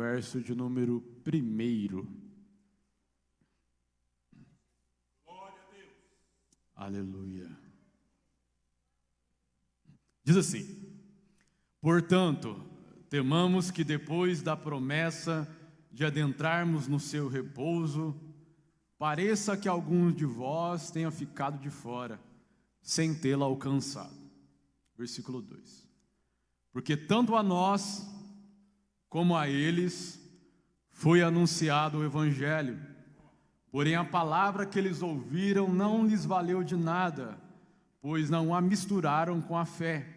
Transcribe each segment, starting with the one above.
verso de número 1. Glória a Deus. Aleluia. Diz assim: portanto, temamos que depois da promessa de adentrarmos no seu repouso, pareça que alguns de vós tenham ficado de fora, sem tê-la alcançado. Versículo 2. Porque tanto a nós, como a eles, foi anunciado o Evangelho, porém a palavra que eles ouviram não lhes valeu de nada, pois não a misturaram com a fé,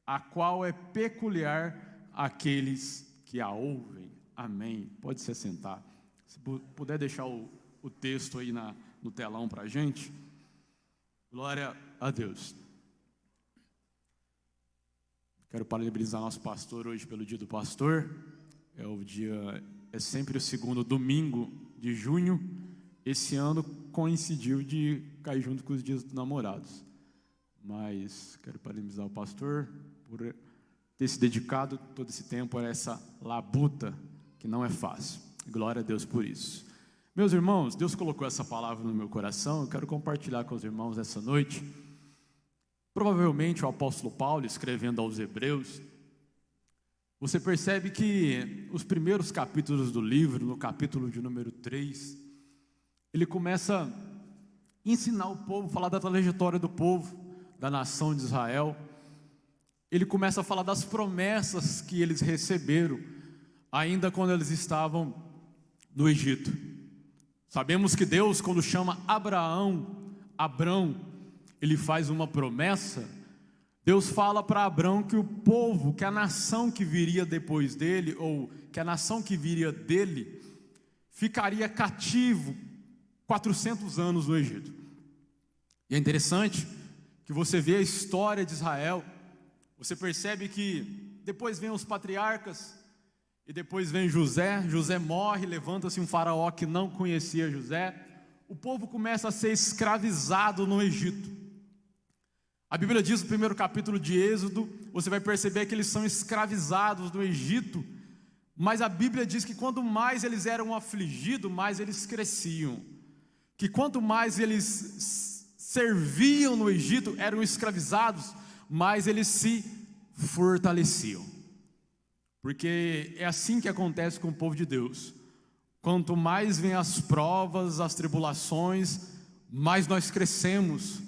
a qual é peculiar àqueles que a ouvem. Amém. Pode se assentar. Se puder deixar o texto aí no telão para a gente. Glória a Deus. Quero parabenizar nosso pastor hoje pelo dia do pastor. É sempre o segundo domingo de junho. Esse ano coincidiu de cair junto com os dias dos namorados. Mas quero parabenizar o pastor por ter se dedicado todo esse tempo a essa labuta que não é fácil. Glória a Deus por isso. Meus irmãos, Deus colocou essa palavra no meu coração. Eu quero compartilhar com os irmãos essa noite. Provavelmente o apóstolo Paulo, escrevendo aos Hebreus, você percebe que os primeiros capítulos do livro, no capítulo de número 3, ele começa a ensinar o povo, falar da trajetória do povo, da nação de Israel. Ele começa a falar das promessas que eles receberam, ainda quando eles estavam no Egito. Sabemos que Deus, quando chama Abrão, ele faz uma promessa. Deus fala para Abrão que o povo, que a nação que viria depois dele, ou que a nação que viria dele, ficaria cativo 400 anos no Egito. E é interessante que você vê a história de Israel, você percebe que depois vem os patriarcas, e depois vem José. José morre, levanta-se um faraó que não conhecia José. O povo começa a ser escravizado no Egito. A Bíblia diz no primeiro capítulo de Êxodo, você vai perceber que eles são escravizados no Egito, mas a Bíblia diz que quanto mais eles eram afligidos, mais eles cresciam. Que quanto mais eles serviam no Egito, eram escravizados, mais eles se fortaleciam. Porque é assim que acontece com o povo de Deus. Quanto mais vem as provas, as tribulações, mais nós crescemos.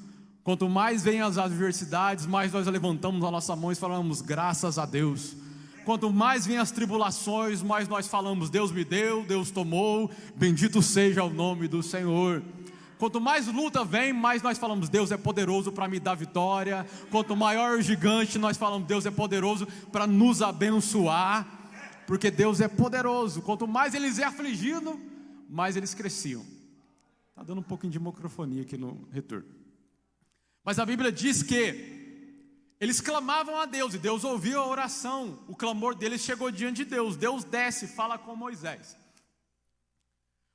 Quanto mais vem as adversidades, mais nós levantamos a nossa mão e falamos graças a Deus. Quanto mais vem as tribulações, mais nós falamos Deus me deu, Deus tomou, bendito seja o nome do Senhor. Quanto mais luta vem, mais nós falamos Deus é poderoso para me dar vitória. Quanto maior o gigante, nós falamos Deus é poderoso para nos abençoar, porque Deus é poderoso. Quanto mais eles é afligido, mais eles cresciam. Está dando um pouquinho de microfonia aqui no retorno. Mas a Bíblia diz que eles clamavam a Deus, e Deus ouviu a oração. O clamor deles chegou diante de Deus. Deus desce e fala com Moisés.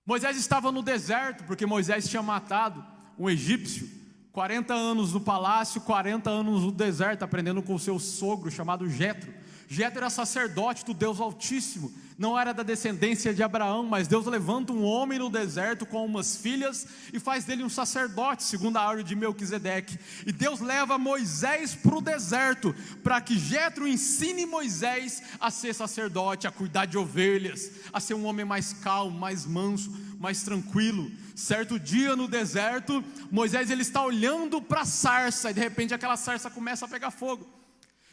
Moisés estava no deserto, porque Moisés tinha matado um egípcio. 40 anos no palácio, 40 anos no deserto, aprendendo com o seu sogro, chamado Jetro. Jetro era sacerdote do Deus Altíssimo. Não era da descendência de Abraão, mas Deus levanta um homem no deserto com umas filhas e faz dele um sacerdote, segundo a ordem de Melquisedeque. E Deus leva Moisés para o deserto, para que Jetro ensine Moisés a ser sacerdote, a cuidar de ovelhas, a ser um homem mais calmo, mais manso, mais tranquilo. Certo dia no deserto, Moisés ele está olhando para a sarça, e de repente aquela sarça começa a pegar fogo.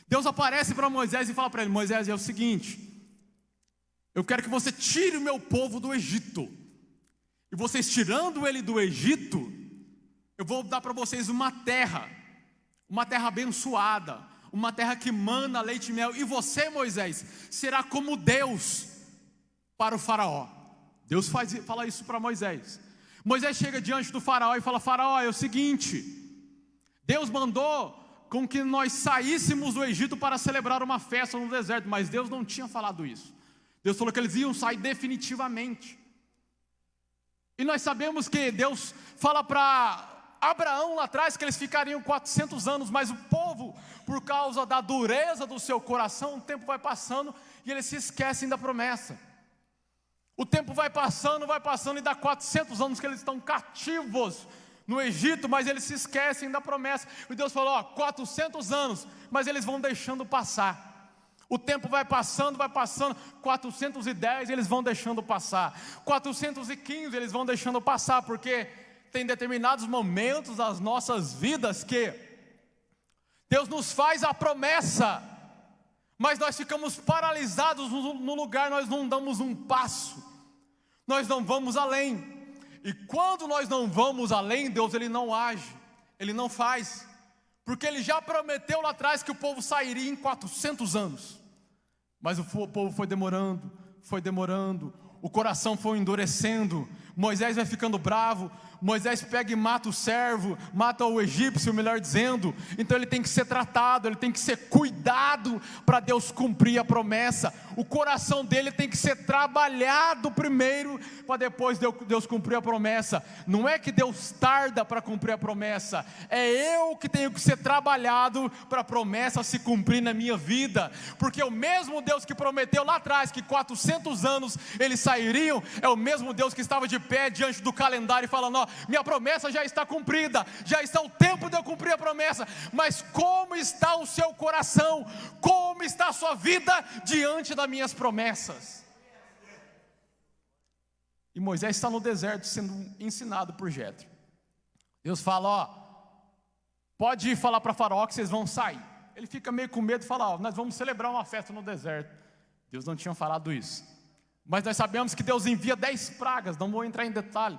Deus aparece para Moisés e fala para ele: Moisés, é o seguinte, eu quero que você tire o meu povo do Egito. E vocês tirando ele do Egito, eu vou dar para vocês uma terra abençoada, uma terra que mana leite e mel. E você, Moisés, será como Deus para o faraó. Deus fala isso para Moisés. Moisés chega diante do faraó e fala: faraó, é o seguinte, Deus mandou com que nós saíssemos do Egito para celebrar uma festa no deserto, mas Deus não tinha falado isso. Deus falou que eles iam sair definitivamente. E nós sabemos que Deus fala para Abraão lá atrás que eles ficariam 400 anos, mas o povo, por causa da dureza do seu coração, o tempo vai passando e eles se esquecem da promessa. O tempo vai passando e dá 400 anos que eles estão cativos no Egito, mas eles se esquecem da promessa. E Deus falou, 400 anos, mas eles vão deixando passar. O tempo vai passando, 410 eles vão deixando passar, 415 eles vão deixando passar, porque tem determinados momentos das nossas vidas que Deus nos faz a promessa, mas nós ficamos paralisados no lugar, nós não damos um passo, nós não vamos além. E quando nós não vamos além, Deus ele não age, ele não faz, porque ele já prometeu lá atrás que o povo sairia em 400 anos. Mas o povo foi demorando, o coração foi endurecendo, Moisés vai ficando bravo, Moisés pega e mata o servo, mata o egípcio, melhor dizendo. Então ele tem que ser tratado, ele tem que ser cuidado para Deus cumprir a promessa. O coração dele tem que ser trabalhado primeiro, para depois Deus cumprir a promessa. Não é que Deus tarda para cumprir a promessa, é eu que tenho que ser trabalhado para a promessa se cumprir na minha vida. Porque o mesmo Deus que prometeu lá atrás que 400 anos eles sairiam, é o mesmo Deus que estava de pé diante do calendário e falando, minha promessa já está cumprida, já está o tempo de eu cumprir a promessa, mas como está o seu coração, como está a sua vida diante das minhas promessas? E Moisés está no deserto sendo ensinado por Jetro. Deus fala, pode ir falar para Faraó que vocês vão sair. Ele fica meio com medo e fala, nós vamos celebrar uma festa no deserto. Deus não tinha falado isso, mas nós sabemos que Deus envia 10 pragas, não vou entrar em detalhe.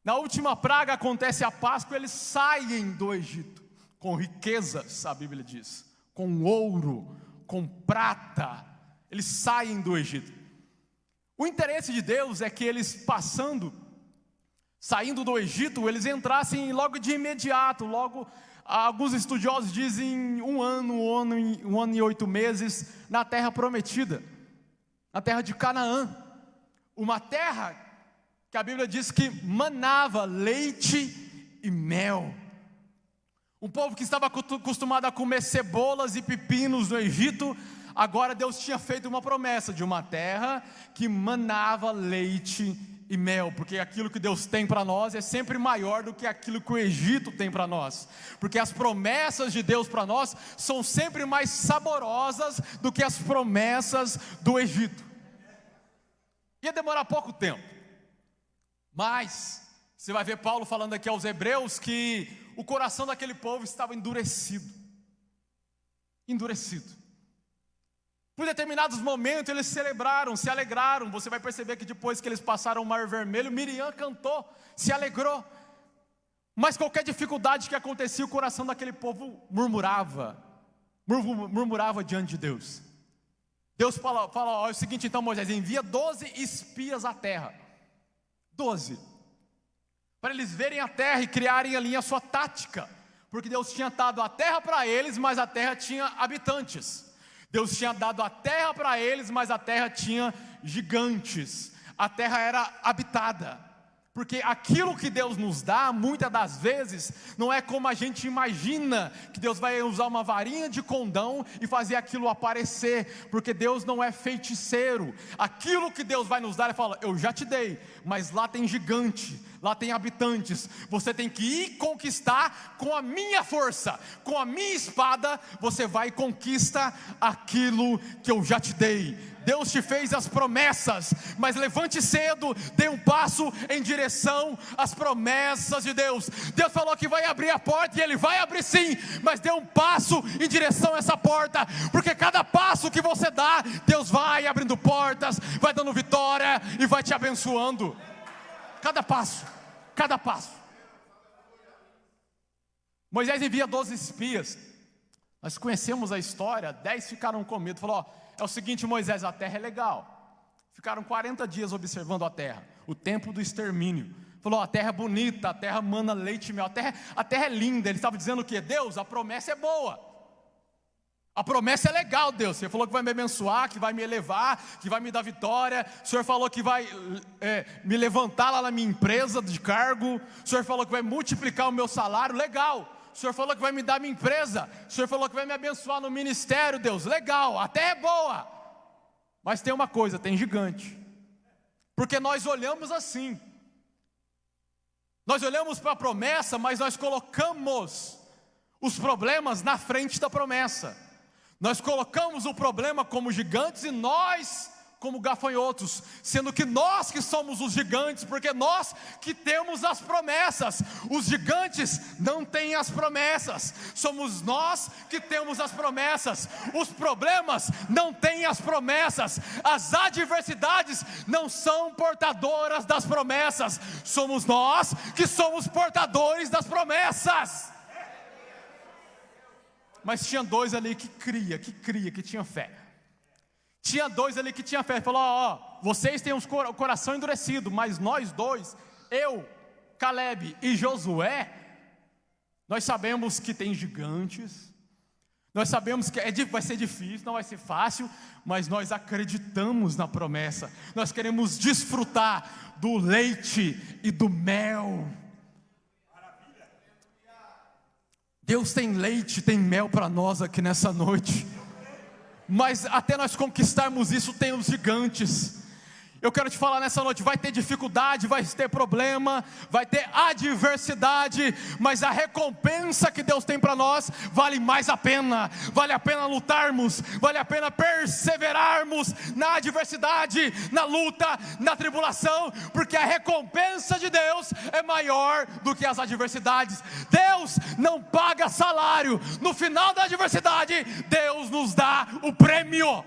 Na última praga acontece a Páscoa, eles saem do Egito, com riquezas, a Bíblia diz, com ouro, com prata, eles saem do Egito. O interesse de Deus é que eles saindo do Egito, eles entrassem logo de imediato, alguns estudiosos dizem um ano e 8 meses, na terra prometida, na terra de Canaã, uma terra que a Bíblia diz que manava leite e mel. Um povo que estava acostumado a comer cebolas e pepinos no Egito, agora Deus tinha feito uma promessa de uma terra que manava leite e mel, porque aquilo que Deus tem para nós é sempre maior do que aquilo que o Egito tem para nós, porque as promessas de Deus para nós são sempre mais saborosas do que as promessas do Egito. Ia demorar pouco tempo, mas você vai ver Paulo falando aqui aos hebreus que o coração daquele povo estava endurecido. Por determinados momentos eles celebraram, se alegraram. Você vai perceber que depois que eles passaram o Mar Vermelho, Miriam cantou, se alegrou. Mas qualquer dificuldade que acontecia, o coração daquele povo murmurava diante de Deus. Deus fala, é o seguinte então, Moisés, envia 12 espias à terra. 12, para eles verem a terra e criarem ali a sua tática, porque Deus tinha dado a terra para eles, mas a terra tinha habitantes. Deus tinha dado a terra para eles, mas a terra tinha gigantes, a terra era habitada. Porque aquilo que Deus nos dá, muitas das vezes, não é como a gente imagina, que Deus vai usar uma varinha de condão e fazer aquilo aparecer, porque Deus não é feiticeiro. Aquilo que Deus vai nos dar, Ele fala, eu já te dei, mas lá tem gigante, lá tem habitantes, você tem que ir conquistar com a minha força, com a minha espada, você vai e conquista aquilo que eu já te dei. Deus te fez as promessas, mas levante cedo, dê um passo em direção às promessas de Deus. Deus falou que vai abrir a porta, e Ele vai abrir sim, mas dê um passo em direção a essa porta, porque cada passo que você dá, Deus vai abrindo portas, vai dando vitória e vai te abençoando. Cada passo. Moisés envia 12 espias. Nós conhecemos a história, 10 ficaram com medo, falou, é o seguinte, Moisés, a terra é legal. Ficaram 40 dias observando a terra, o tempo do extermínio. Falou, a terra é bonita, a terra mana leite e mel, a terra é linda. Ele estava dizendo o quê? Deus, a promessa é boa, a promessa é legal, Deus. Você falou que vai me abençoar, que vai me elevar, que vai me dar vitória. O Senhor falou que vai me levantar lá na minha empresa de cargo. O Senhor falou que vai multiplicar o meu salário, legal. O Senhor falou que vai me dar minha empresa, o Senhor falou que vai me abençoar no ministério, Deus, legal, a terra é boa, mas tem uma coisa, tem gigante. Porque nós olhamos assim, nós olhamos para a promessa, mas nós colocamos os problemas na frente da promessa. Nós colocamos o problema como gigantes e nós como gafanhotos, sendo que nós que somos os gigantes, porque nós que temos as promessas. Os gigantes não têm as promessas, somos nós que temos as promessas. Os problemas não têm as promessas, as adversidades não são portadoras das promessas, somos nós que somos portadores das promessas. Mas tinha dois ali que tinha fé. Tinha dois ali que tinha fé. Ele falou: vocês têm o coração endurecido, mas nós dois, eu, Caleb e Josué, nós sabemos que tem gigantes, nós sabemos que vai ser difícil, não vai ser fácil, mas nós acreditamos na promessa. Nós queremos desfrutar do leite e do mel. Deus tem leite, tem mel para nós aqui nessa noite. Mas até nós conquistarmos isso, tem os gigantes. Eu quero te falar nessa noite, vai ter dificuldade, vai ter problema, vai ter adversidade, mas a recompensa que Deus tem para nós vale mais a pena. Vale a pena lutarmos, vale a pena perseverarmos na adversidade, na luta, na tribulação, porque a recompensa de Deus é maior do que as adversidades. Deus não paga salário, no final da adversidade, Deus nos dá o prêmio.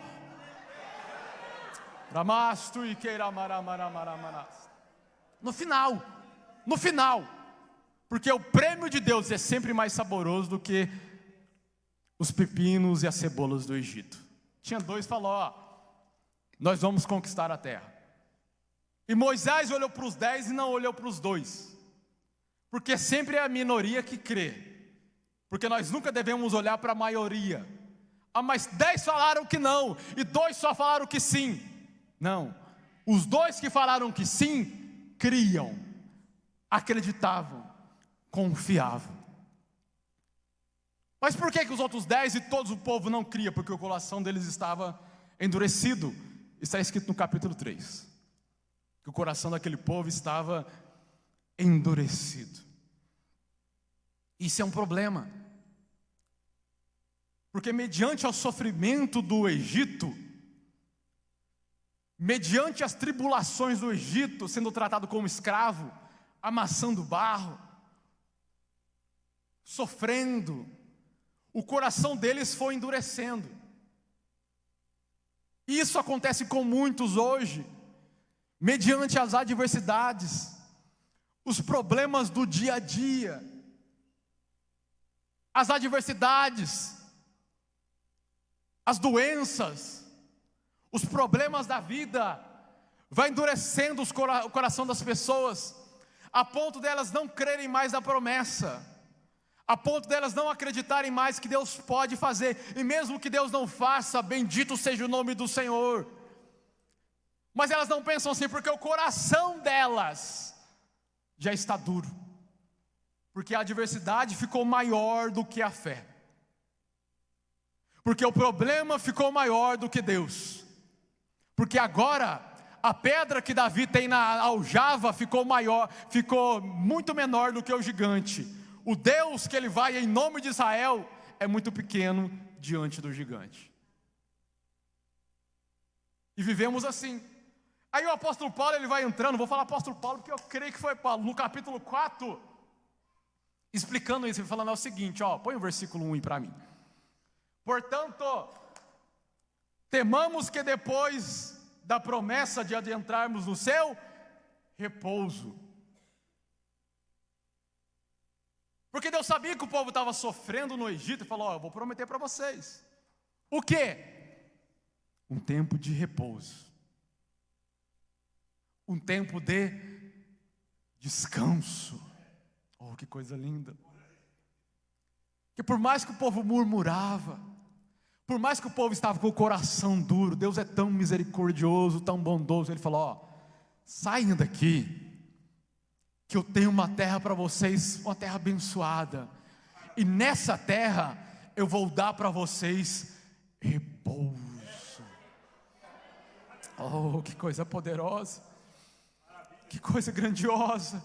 No final, porque o prêmio de Deus é sempre mais saboroso do que os pepinos e as cebolas do Egito. Tinha dois que falou: nós vamos conquistar a terra. E Moisés olhou para os 10 e não olhou para os 2, porque sempre é a minoria que crê, porque nós nunca devemos olhar para a maioria. Mas 10 falaram que não, e 2 só falaram que sim. Não, os 2 que falaram que sim, criam, acreditavam, confiavam. Mas por que os outros 10 e todo o povo não cria? Porque o coração deles estava endurecido. Está escrito no capítulo 3, que o coração daquele povo estava endurecido. Isso é um problema, porque mediante ao sofrimento do Egito, mediante as tribulações do Egito, sendo tratado como escravo, amassando barro, sofrendo, o coração deles foi endurecendo. E isso acontece com muitos hoje, mediante as adversidades, os problemas do dia a dia, as adversidades, as doenças, os problemas da vida, vai endurecendo o coração das pessoas, a ponto delas não crerem mais na promessa, a ponto delas não acreditarem mais que Deus pode fazer, e mesmo que Deus não faça, bendito seja o nome do Senhor. Mas elas não pensam assim, porque o coração delas já está duro, porque a adversidade ficou maior do que a fé, porque o problema ficou maior do que Deus. Porque agora, a pedra que Davi tem na aljava ficou muito menor do que o gigante. O Deus que ele vai em nome de Israel é muito pequeno diante do gigante. E vivemos assim. Aí o apóstolo Paulo, ele vai entrando, vou falar apóstolo Paulo porque eu creio que foi Paulo, no capítulo 4, explicando isso, ele falando o seguinte, põe o versículo 1 para mim. Portanto, temamos que depois da promessa de adentrarmos no seu repouso. Porque Deus sabia que o povo estava sofrendo no Egito e falou: eu vou prometer para vocês. O quê? Um tempo de repouso. Um tempo de descanso. Oh, que coisa linda. Que por mais que o povo murmurava, por mais que o povo estava com o coração duro, Deus é tão misericordioso, tão bondoso. Ele falou: saiam daqui, que eu tenho uma terra para vocês, uma terra abençoada, e nessa terra eu vou dar para vocês repouso. Oh, que coisa poderosa. Que coisa grandiosa.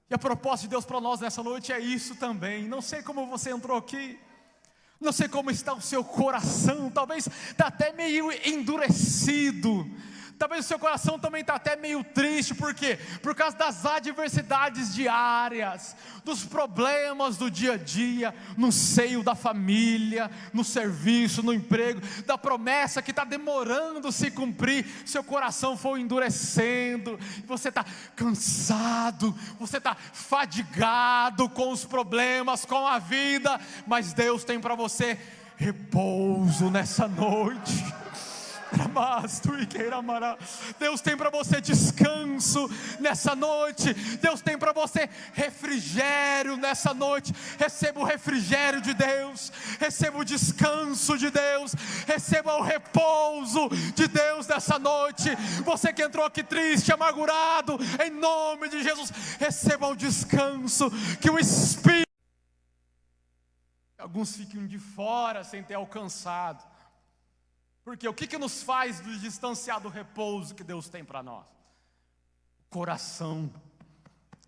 E a proposta de Deus para nós nessa noite é isso também. Não sei como você entrou aqui, não sei como está o seu coração, talvez está até meio endurecido, talvez o seu coração também está até meio triste. Por quê? Por causa das adversidades diárias, dos problemas do dia a dia, no seio da família, no serviço, no emprego, da promessa que está demorando a se cumprir. Seu coração foi endurecendo, você está cansado, você está fadigado com os problemas, com a vida, mas Deus tem para você repouso nessa noite. Deus tem para você descanso nessa noite. Deus tem para você refrigério nessa noite. Receba o refrigério de Deus, receba o descanso de Deus, receba o repouso de Deus nessa noite. Você que entrou aqui triste, amargurado, em nome de Jesus, receba o descanso que o Espírito. Alguns ficam de fora sem ter alcançado. Porque o que nos faz nos distanciar do repouso que Deus tem para nós? Coração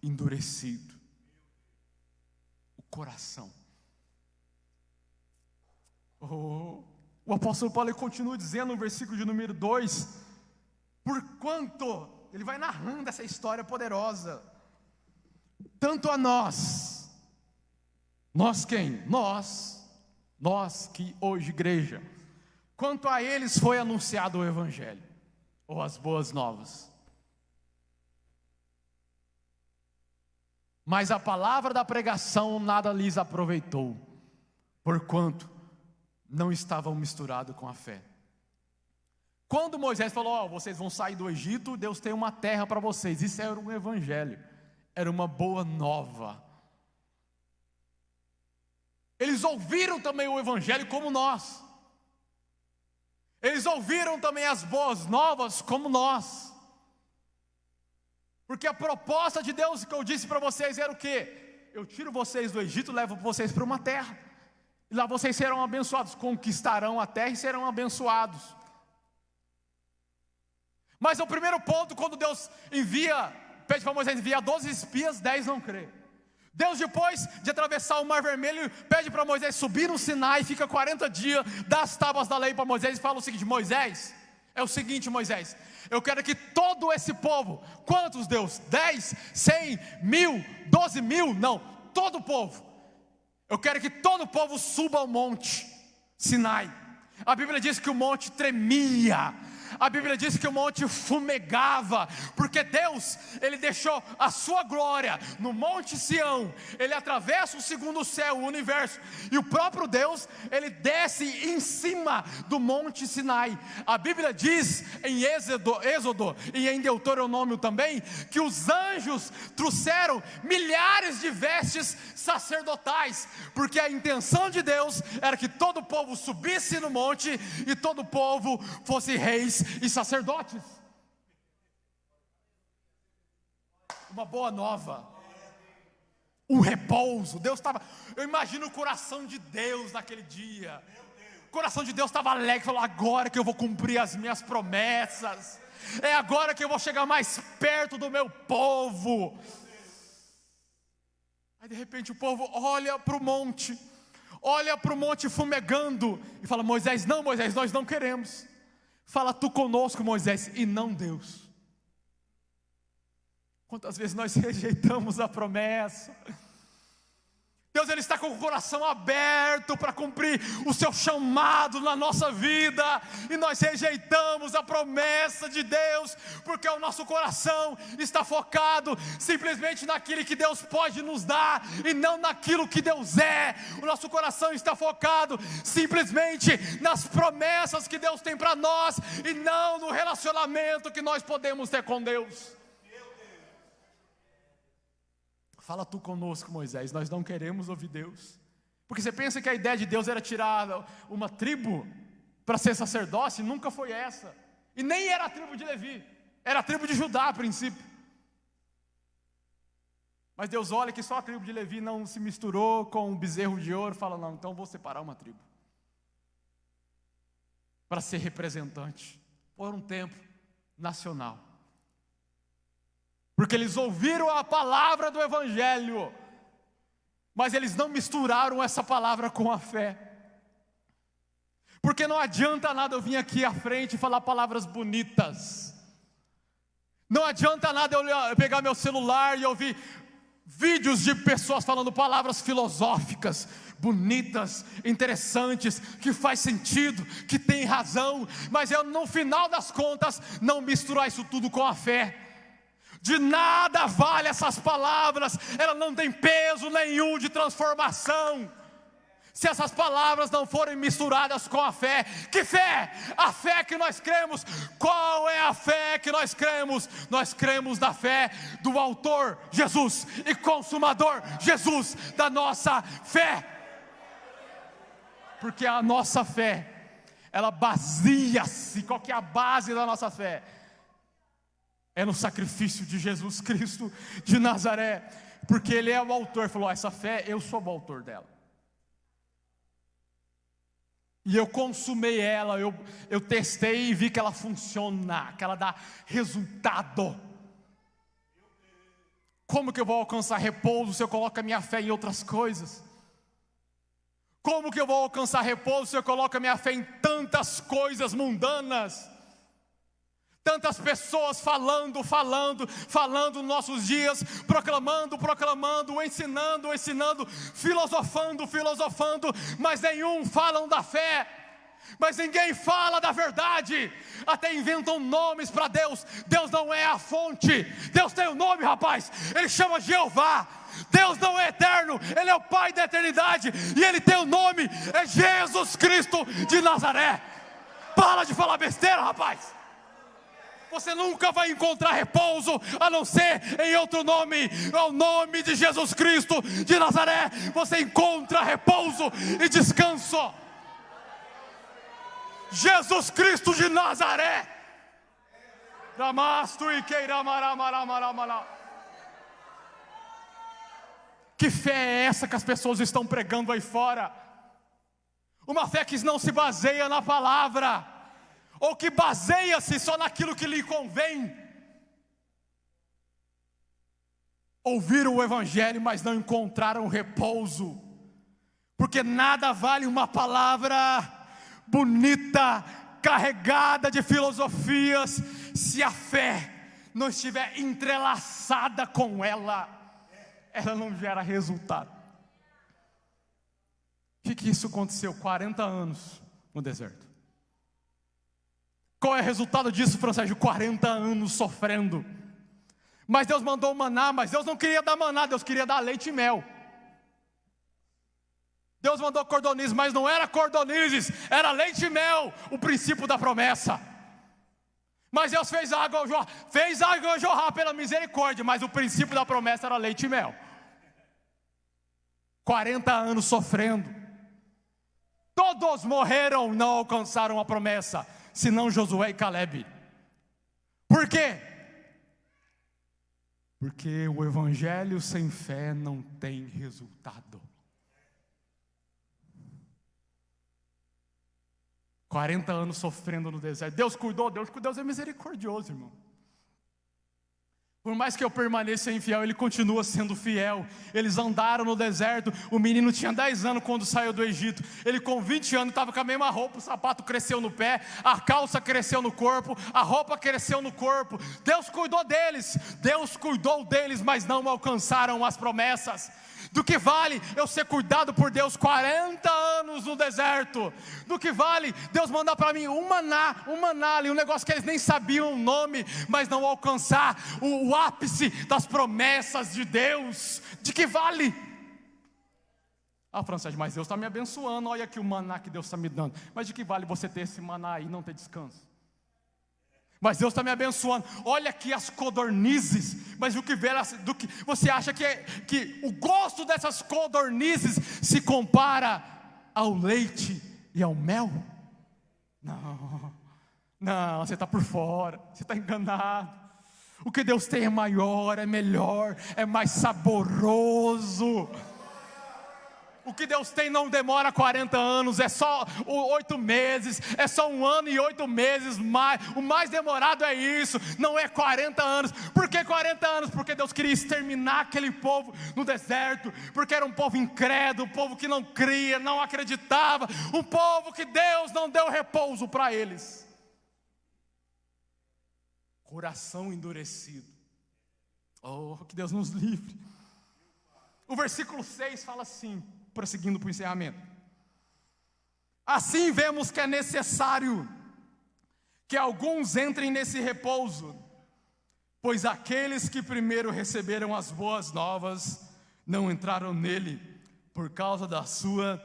endurecido. O coração. O apóstolo Paulo continua dizendo no versículo de número 2: porquanto, ele vai narrando essa história poderosa, tanto a nós quem? Nós que hoje igreja, quanto a eles foi anunciado o Evangelho, ou as boas novas. Mas a palavra da pregação nada lhes aproveitou, porquanto não estavam misturados com a fé. Quando Moisés falou, vocês vão sair do Egito, Deus tem uma terra para vocês, isso era um Evangelho, era uma boa nova. Eles ouviram também o Evangelho como nós. Eles ouviram também as boas novas como nós. Porque a proposta de Deus que eu disse para vocês era o quê? Eu tiro vocês do Egito, levo vocês para uma terra. E lá vocês serão abençoados, conquistarão a terra e serão abençoados. Mas o primeiro ponto, quando Deus pede para Moisés enviar 12 espias, 10 não crê. Deus, depois de atravessar o Mar Vermelho, pede para Moisés subir no Sinai, fica 40 dias, dá as tábuas da lei para Moisés e fala o seguinte: Moisés, é o seguinte, Moisés, eu quero que todo esse povo, quantos Deus? 10, 100, 1000, 12 mil? Não, todo o povo. Eu quero que todo o povo suba ao monte Sinai. A Bíblia diz que o monte tremia. A Bíblia diz que o monte fumegava, porque Deus, Ele deixou a sua glória no monte Sião. Ele atravessa o segundo céu, o universo, e o próprio Deus, Ele desce em cima do monte Sinai. A Bíblia diz em Êxodo e em Deuteronômio também, que os anjos trouxeram milhares de vestes sacerdotais, porque a intenção de Deus era que todo o povo subisse no monte e todo o povo fosse reis e sacerdotes. Uma boa nova, um repouso. Deus estava, eu imagino o coração de Deus naquele dia. O coração de Deus estava alegre, falou: agora que eu vou cumprir as minhas promessas, é agora que eu vou chegar mais perto do meu povo. Aí de repente o povo olha para o monte fumegando e fala: Moisés, nós não queremos. Fala tu conosco, Moisés, e não Deus. Quantas vezes nós rejeitamos a promessa? Deus, Ele está com o coração aberto para cumprir o seu chamado na nossa vida, e nós rejeitamos a promessa de Deus, porque o nosso coração está focado simplesmente naquilo que Deus pode nos dar, e não naquilo que Deus é. O nosso coração está focado simplesmente nas promessas que Deus tem para nós, e não no relacionamento que nós podemos ter com Deus. Fala tu conosco, Moisés, nós não queremos ouvir Deus. Porque você pensa que a ideia de Deus era tirar uma tribo para ser sacerdócio? Nunca foi essa. E nem era a tribo de Levi, era a tribo de Judá a princípio. Mas Deus olha que só a tribo de Levi não se misturou com o bezerro de ouro, fala: não, então vou separar uma tribo para ser representante por um tempo nacional. porque eles ouviram a palavra do Evangelho, mas eles não misturaram essa palavra com a fé. Porque não adianta nada eu vir aqui à frente e falar palavras bonitas, não adianta nada eu pegar meu celular e ouvir vídeos de pessoas falando palavras filosóficas, bonitas, interessantes, que faz sentido, que tem razão, mas eu, no final das contas, não misturar isso tudo com a fé. De nada vale essas palavras, elas não têm peso nenhum de transformação, se essas palavras não forem misturadas com a fé. Que fé? A fé que nós cremos. Qual é a fé que nós cremos? Nós cremos na fé do autor Jesus e consumador Jesus da nossa fé. Porque a nossa fé, ela baseia-se, qual que é a base da nossa fé? É no sacrifício de Jesus Cristo de Nazaré, porque Ele é o autor. Ele falou, essa fé, eu sou o autor dela, e eu consumei ela, eu testei e vi que ela funciona, que ela dá resultado. Como que eu vou alcançar repouso se eu coloco a minha fé em outras coisas? Como que eu vou alcançar repouso se eu coloco a minha fé em tantas coisas mundanas? Tantas pessoas falando nos nossos dias, proclamando, ensinando, filosofando, mas nenhum falam da fé, mas ninguém fala da verdade, até inventam nomes para Deus. Deus não é a fonte, Deus tem um nome, rapaz, Ele chama Jeová. Deus não é eterno, Ele é o Pai da eternidade, e Ele tem um nome, é Jesus Cristo de Nazaré. Para de falar besteira, rapaz. Você nunca vai encontrar repouso, a não ser em outro nome, é o nome de Jesus Cristo de Nazaré. Você encontra repouso e descanso. Jesus Cristo de Nazaré. Que fé é essa que as pessoas estão pregando aí fora? Uma fé que não se baseia na palavra, ou que baseia-se só naquilo que lhe convém. Ouviram o Evangelho, mas não encontraram repouso, porque nada vale uma palavra bonita, carregada de filosofias, se a fé não estiver entrelaçada com ela, ela não gera resultado. O que isso aconteceu? 40 anos no deserto. Qual é o resultado disso, Francésio? 40 anos sofrendo. Mas Deus mandou maná, mas Deus não queria dar maná, Deus queria dar leite e mel. Deus mandou cordonizes, mas não era cordonizes, era leite e mel, o princípio da promessa. Mas Deus fez a água jorrar pela misericórdia, mas o princípio da promessa era leite e mel. 40 anos sofrendo. Todos morreram, não alcançaram a promessa, senão Josué e Calebe. Por quê? Porque o evangelho sem fé não tem resultado. 40 anos sofrendo no deserto. Deus cuidou, Deus é misericordioso, irmão. Por mais que eu permaneça infiel, Ele continua sendo fiel. Eles andaram no deserto. O menino tinha 10 anos quando saiu do Egito. Ele com 20 anos estava com a mesma roupa. O sapato cresceu no pé, a calça cresceu no corpo, a roupa cresceu no corpo. Deus cuidou deles, mas não alcançaram as promessas. Do que vale eu ser cuidado por Deus 40 anos no deserto? Do que vale Deus mandar para mim um maná ali, um negócio que eles nem sabiam o nome, mas não alcançar o ápice das promessas de Deus? De que vale? Ah, Francésio, mas Deus está me abençoando, olha aqui o maná que Deus está me dando. Mas de que vale você ter esse maná aí e não ter descanso? Mas Deus está me abençoando, olha aqui as codornizes, mas do que você acha que o gosto dessas codornizes se compara ao leite e ao mel? Não, você está por fora, você está enganado. O que Deus tem é maior, é melhor, é mais saboroso. O que Deus tem não demora 40 anos, é só 8 meses, é só 1 ano e 8 meses mais. O mais demorado é isso, não é 40 anos. Por que 40 anos? Porque Deus queria exterminar aquele povo no deserto, porque era um povo incrédulo, um povo que não cria, não acreditava, um povo que Deus não deu repouso para eles. Coração endurecido. Oh, que Deus nos livre. O versículo 6 fala assim, prosseguindo para o encerramento: assim vemos que é necessário que alguns entrem nesse repouso, pois aqueles que primeiro receberam as boas novas não entraram nele por causa da sua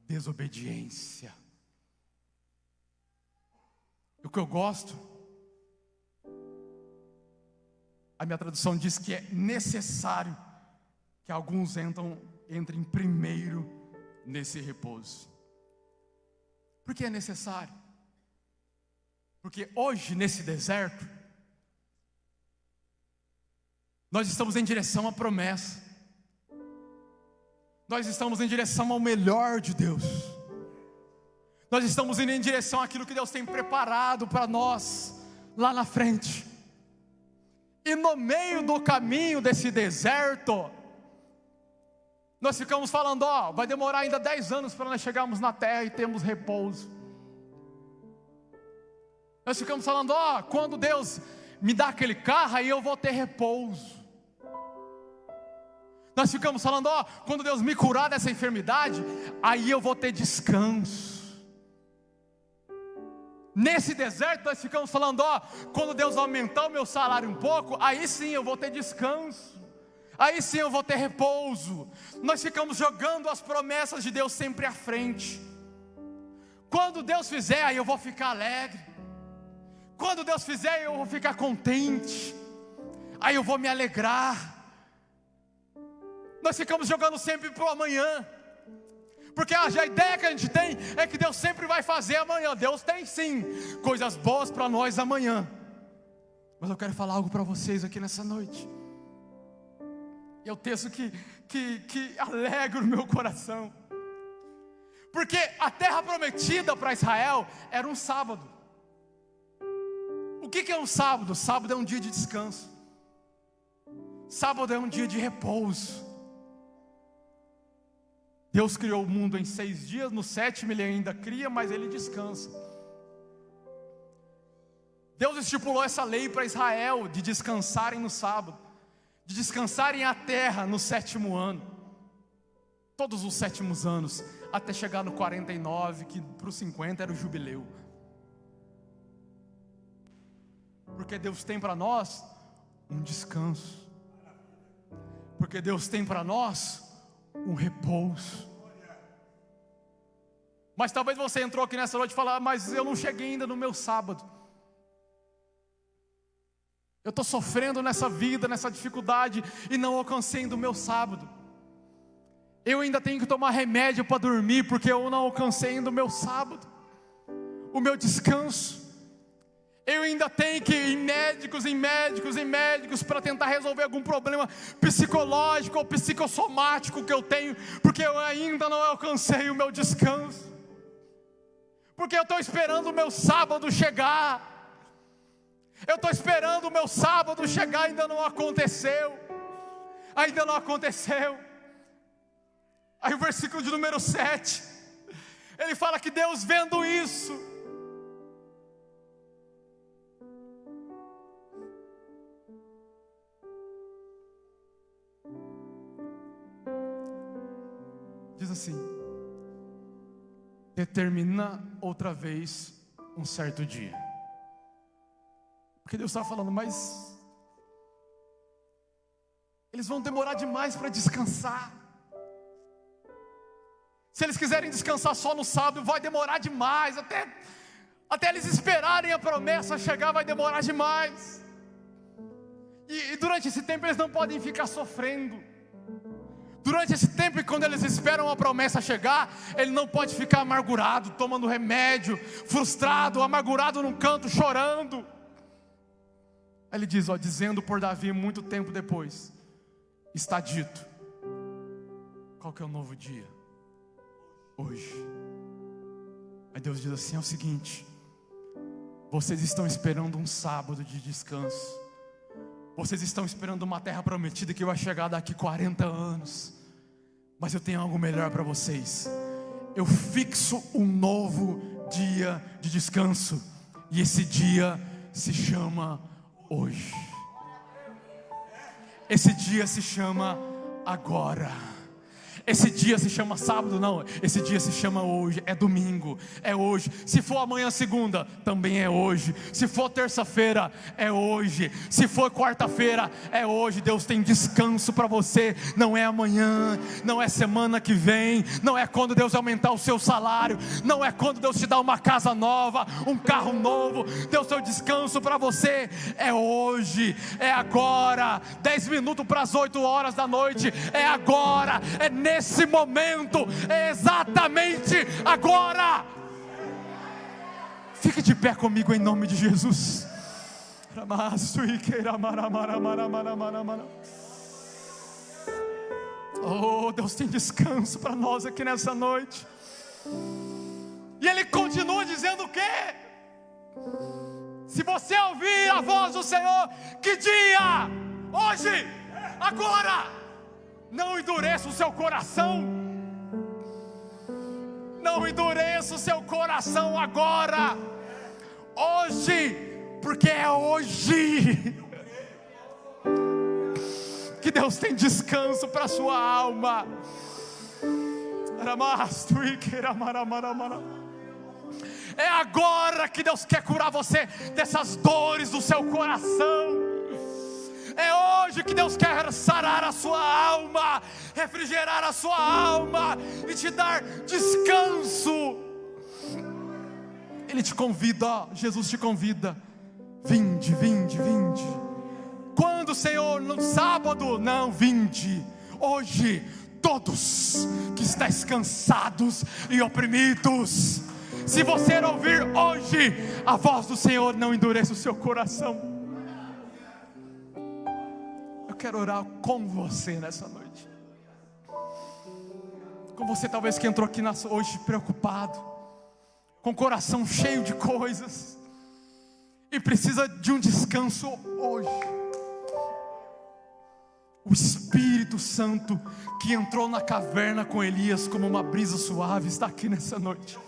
desobediência. O que eu gosto, a minha tradução diz que é necessário que alguns entrem primeiro nesse repouso. Por que é necessário? Porque hoje, nesse deserto, nós estamos em direção à promessa. Nós estamos em direção ao melhor de Deus. Nós estamos indo em direção àquilo que Deus tem preparado para nós, lá na frente. E no meio do caminho desse deserto, nós ficamos falando, ó, vai demorar ainda 10 anos para nós chegarmos na terra e termos repouso. Nós ficamos falando, ó, quando Deus me dá aquele carro, aí eu vou ter repouso. Nós ficamos falando, ó, quando Deus me curar dessa enfermidade, aí eu vou ter descanso. Nesse deserto nós ficamos falando, ó, quando Deus aumentar o meu salário um pouco, aí sim eu vou ter descanso. Aí sim eu vou ter repouso. Nós ficamos jogando as promessas de Deus sempre à frente. Quando Deus fizer, aí eu vou ficar alegre. Quando Deus fizer, eu vou ficar contente. Aí eu vou me alegrar. Nós ficamos jogando sempre para o amanhã. Porque a ideia que a gente tem é que Deus sempre vai fazer amanhã. Deus tem sim coisas boas para nós amanhã. Mas eu quero falar algo para vocês aqui nessa noite. É o texto que alegra o meu coração. Porque a terra prometida para Israel era um sábado. O que é um sábado? Sábado é um dia de descanso. Sábado é um dia de repouso. Deus criou o mundo em 6 dias, no 7º ele ainda cria, mas ele descansa. Deus estipulou essa lei para Israel, de descansarem no sábado, de descansarem a terra no 7º ano, todos os 7º anos, até chegar no 49, que para os 50 era o jubileu. Porque Deus tem para nós um descanso, porque Deus tem para nós um repouso. Mas talvez você entrou aqui nessa noite e falou, mas eu não cheguei ainda no meu sábado. Eu estou sofrendo nessa vida, nessa dificuldade, e não alcancei ainda o meu sábado. Eu ainda tenho que tomar remédio para dormir, porque eu não alcancei ainda o meu sábado, o meu descanso. Eu ainda tenho que ir em médicos para tentar resolver algum problema psicológico ou psicossomático que eu tenho, porque eu ainda não alcancei o meu descanso, porque eu estou esperando o meu sábado chegar. Eu estou esperando o meu sábado chegar, ainda não aconteceu. Aí o versículo de número 7, ele fala que Deus vendo isso, diz assim: determina outra vez um certo dia. Porque Deus está falando, mas eles vão demorar demais para descansar. Se eles quiserem descansar só no sábado, vai demorar demais. Até eles esperarem a promessa chegar, vai demorar demais. E durante esse tempo eles não podem ficar sofrendo. Durante esse tempo, quando eles esperam a promessa chegar, ele não pode ficar amargurado, tomando remédio, frustrado, amargurado num canto, chorando. Aí ele diz, dizendo por Davi muito tempo depois, está dito, Qual que é o novo dia? Hoje. Aí Deus diz assim, é o seguinte: vocês estão esperando um sábado de descanso. Vocês estão esperando uma terra prometida que vai chegar daqui 40 anos. Mas eu tenho algo melhor para vocês. Eu fixo um novo dia de descanso. E esse dia se chama hoje. Esse dia se chama agora. Esse dia se chama sábado, não. Esse dia se chama hoje, é domingo, é hoje. Se for amanhã segunda, também é hoje. Se for terça-feira, é hoje. Se for quarta-feira, é hoje. Deus tem descanso para você. Não é amanhã, não é semana que vem, não é quando Deus aumentar o seu salário, não é quando Deus te dá uma casa nova, um carro novo. Deus tem descanso para você, é hoje, é agora. 10 minutos para as 8 horas da noite, é agora, é nesse momento, é exatamente agora. Fique de pé comigo em nome de Jesus. Oh, Deus tem descanso para nós aqui nessa noite. E Ele continua dizendo o quê? Se você ouvir a voz do Senhor, que dia? Hoje, agora. Não endureça o seu coração. Não endureça o seu coração agora. Hoje, porque é hoje que Deus tem descanso para a sua alma. É agora que Deus quer curar você dessas dores do seu coração. É hoje que Deus quer sarar a sua alma, refrigerar a sua alma e te dar descanso. Ele te convida, Jesus te convida. Vinde, vinde, vinde. Quando, Senhor? No sábado? Não, vinde. Hoje, todos que estáis cansados e oprimidos, se você ouvir hoje a voz do Senhor, não endureça o seu coração. Eu quero orar com você nessa noite. Com você talvez que entrou aqui hoje preocupado, com o coração cheio de coisas, e precisa de um descanso hoje. O Espírito Santo que entrou na caverna com Elias como uma brisa suave está aqui nessa noite.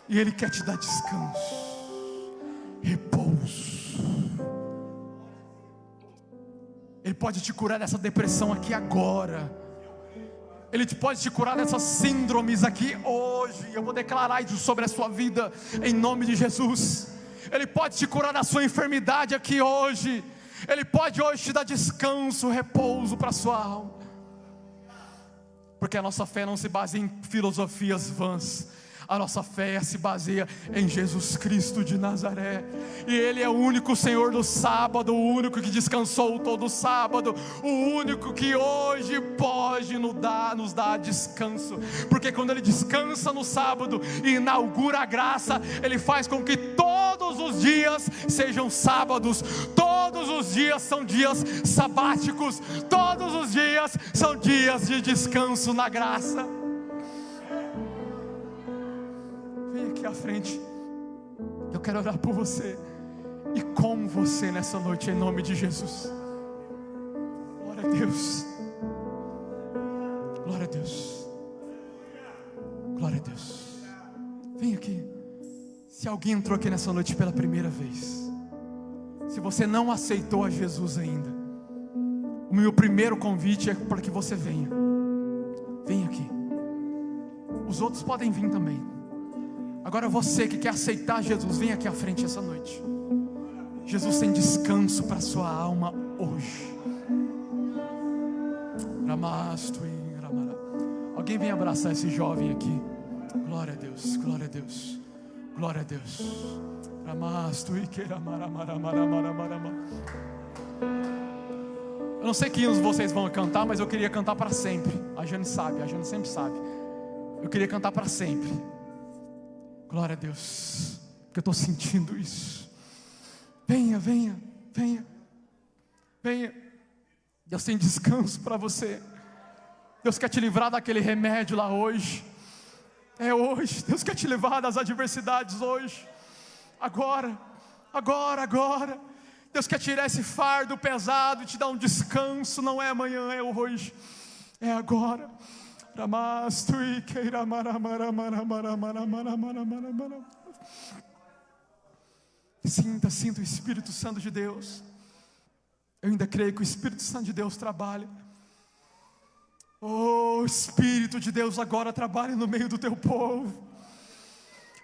E Ele quer te dar descanso, repouso. Ele pode te curar dessa depressão aqui agora. Ele pode te curar dessas síndromes aqui hoje. Eu vou declarar isso sobre a sua vida em nome de Jesus. Ele pode te curar da sua enfermidade aqui hoje. Ele pode hoje te dar descanso, repouso para a sua alma. Porque a nossa fé não se baseia em filosofias vãs. A nossa fé se baseia em Jesus Cristo de Nazaré. E Ele é o único Senhor do sábado, o único que descansou todo sábado, o único que hoje pode nos dar descanso. Porque quando Ele descansa no sábado e inaugura a graça, Ele faz com que todos os dias sejam sábados. Todos os dias são dias sabáticos. Todos os dias são dias de descanso na graça. Vem aqui à frente. Eu quero orar por você e com você nessa noite, em nome de Jesus. Glória a Deus. Glória a Deus. Glória a Deus. Vem aqui. Se alguém entrou aqui nessa noite pela primeira vez, se você não aceitou a Jesus ainda, o meu primeiro convite é para que você venha. Vem aqui. Os outros podem vir também. Agora você que quer aceitar Jesus, vem aqui à frente essa noite. Jesus tem descanso para a sua alma hoje. Alguém vem abraçar esse jovem aqui. Glória a Deus, glória a Deus, glória a Deus. Eu não sei que hinos vocês vão cantar, mas eu queria cantar para sempre. A Jane sabe, a Jane sempre sabe. Eu queria cantar para sempre. Glória a Deus, porque eu estou sentindo isso. Venha, venha, venha, venha. Deus tem descanso para você. Deus quer te livrar daquele remédio lá hoje. É hoje. Deus quer te livrar das adversidades hoje. Agora. Deus quer tirar esse fardo pesado e te dar um descanso. Não é amanhã, é hoje. É agora. Sinta o Espírito Santo de Deus. Eu ainda creio que o Espírito Santo de Deus trabalha. Oh, Espírito de Deus agora trabalha no meio do teu povo.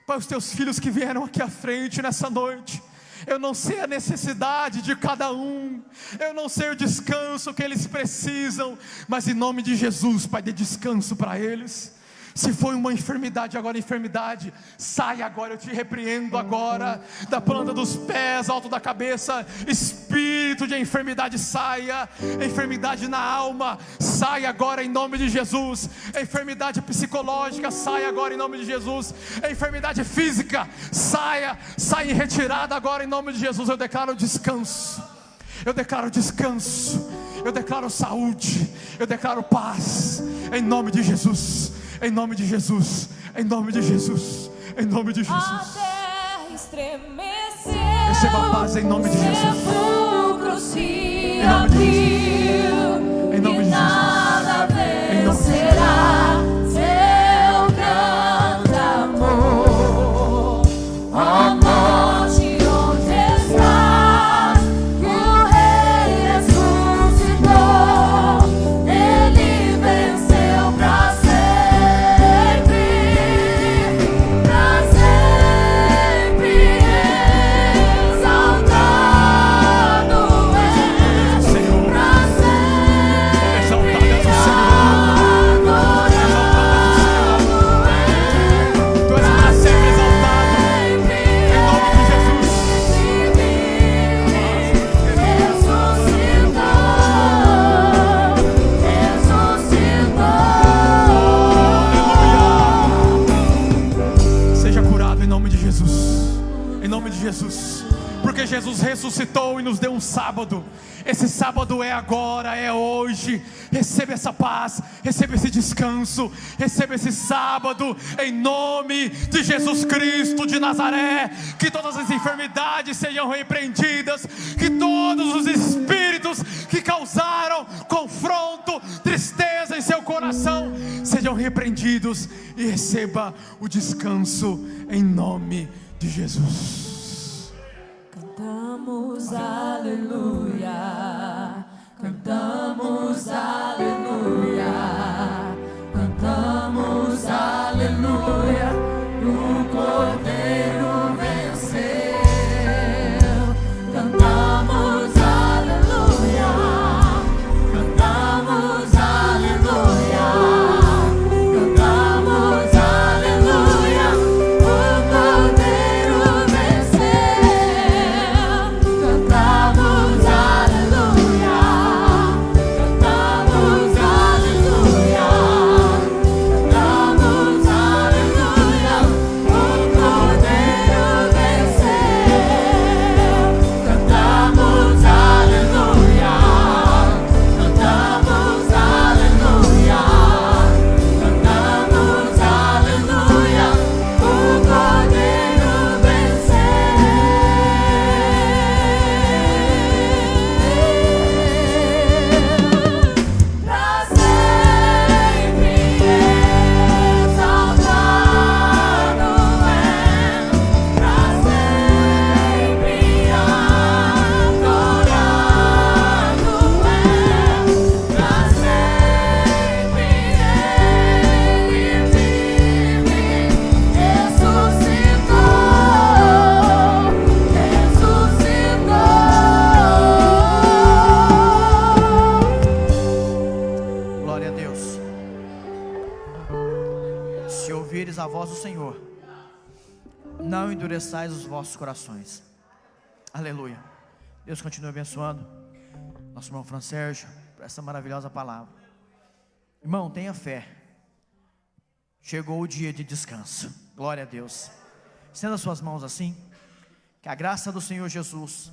Pai, os teus filhos que vieram aqui à frente nessa noite, eu não sei a necessidade de cada um, eu não sei o descanso que eles precisam, mas em nome de Jesus, Pai, dê descanso para eles. Se foi uma enfermidade, agora enfermidade, sai agora, eu te repreendo agora, da planta dos pés, alto da cabeça, espírito de enfermidade saia, enfermidade na alma, sai agora em nome de Jesus, enfermidade psicológica, sai agora em nome de Jesus, enfermidade física, saia em retirada agora em nome de Jesus. Eu declaro descanso, eu declaro saúde, eu declaro paz, em nome de Jesus. Em nome de Jesus, em nome de Jesus, em nome de Jesus. A terra estremeceu, receba a paz em nome de Jesus. Sepulcro se abriu, em nome de nada Jesus. vencerá seu grande amor. Ó morte, onde estás? O Rei ressuscitou, Ele venceu pra sempre. Jesus, porque Jesus ressuscitou e nos deu um sábado. Esse sábado é agora, é hoje. Receba essa paz, receba esse descanso, receba esse sábado, em nome de Jesus Cristo de Nazaré. Que todas as enfermidades sejam repreendidas, que todos os espíritos que causaram confronto, tristeza em seu coração, sejam repreendidos, e receba o descanso em nome de Jesus. Cantamos aleluia, cantamos aleluia, cantamos aleluia, o Cordeiro venceu. Cantamos aleluia, cantamos aleluia, cantamos aleluia, o Cordeiro venceu. Cantamos aleluia, cantamos aleluia, cantamos aleluia, o Cordeiro venceu. Cantamos aleluia, cantamos aleluia, cantamos aleluia, o Cordeiro venceu. Pra sempre exaltado é, pra sempre adorado é, pra sempre Ele vive, ressuscitou. Glória a Deus. Se ouvires a voz do Senhor, não endureçais os vossos corações. Aleluia. Deus continue abençoando nosso irmão Fran Sérgio por essa maravilhosa palavra. Irmão, tenha fé. Chegou o dia de descanso. Glória a Deus. Estenda as suas mãos assim. Que a graça do Senhor Jesus,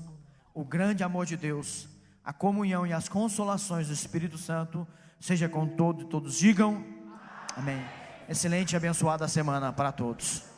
o grande amor de Deus, a comunhão e as consolações do Espírito Santo seja com todos digam amém. Excelente e abençoada semana para todos.